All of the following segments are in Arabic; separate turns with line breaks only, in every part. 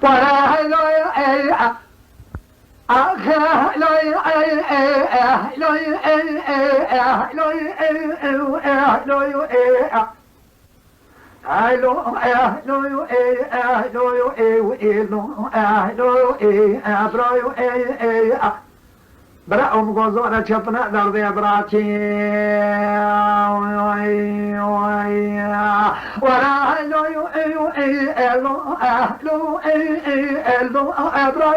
ولا لا برا ام گوزو چپنا درد براتی ورا لو يو لو لو لو برا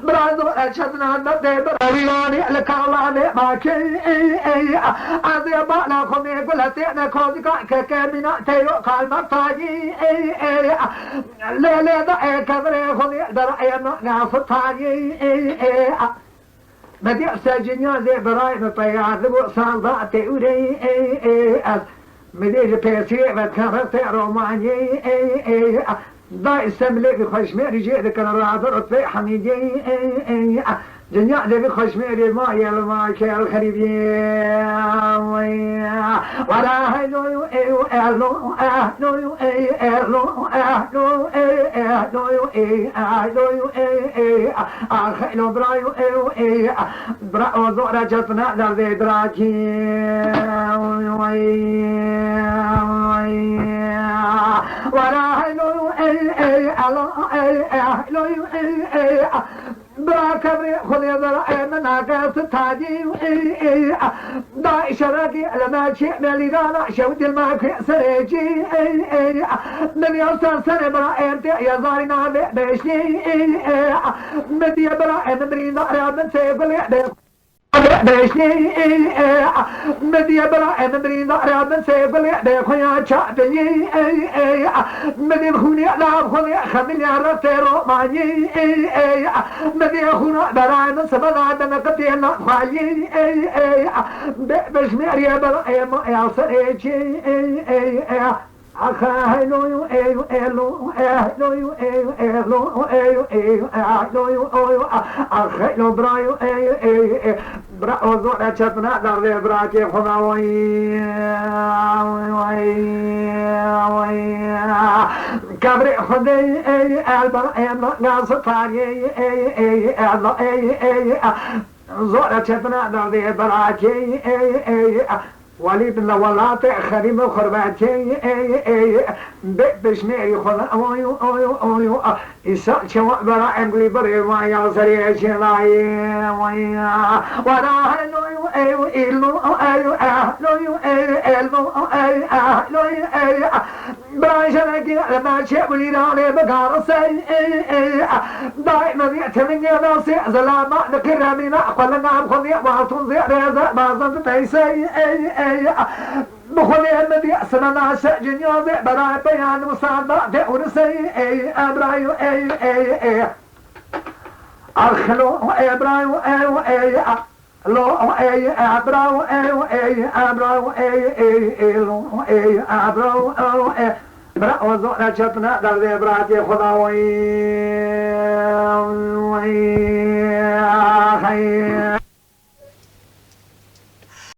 برادو چپنا درد براویانی لکالانی باکی ادی بالا خمی گلتی نکوزی که کمینا تیو کالمتاگی لیلی دا کبری خمی در اینا نافتاگی بدي سجنيا زي براي بطيار ذبو صندات وري از مدير بيسي بتكفت روماني ضاي سملي بخشميري جيدك انا رادر اطفي حميدي جنيا ذي بخشميري ما يلما كيل خريبي ولا هلو لو لو لو لو برايو برا زورا جتنا درد دراكي ولا هلو لو برا كبري خذي برا مناقص تاجي دا شراكي لما شيء مليانا شوت الماكي سريجي من يوصل سنة برا انت يا زارنا بيشني مدي برا نمرين رابن سيقول بيشني مدي برا نمرين رابن سيقول بيخويا شعبي مدي خوني لا خوني خميل يا رتيرو ماني مدي خونا برا من سبنا بنقتينا خايي بشمير يا برا يا سريجي أخايلو يو أيو ألو أهلو يو أيو ألو أيو أيو أهلو يو أيو أخايلو برايو أيو أيو برا زورا شتنا درد براكي خناوي كبري خدي أي البر أي ناس تاني أي زورا شتنا درد براكي أي ولي بن ولات خريم خرباتي بشميري خذ اويو اويو اويو يسا شو برا امبلي بري ما يا سري شلاي ولا هلو ايو ايلو ايو ايو ايلو ايو ايو براشنكي لما شبلي راني بقار سي دائما يعتمد يا ناصي زلاما نكرمي ناقل نعم خذي وعطون زي رزا بازن تيسي بخلي المدي سننا سجن يوزي براي بيان مصادة ورسي ابرايو أخلو إبراهيم لو أبراو أبراو لو أبراو برا وزونا شتنا درد براتي خداوي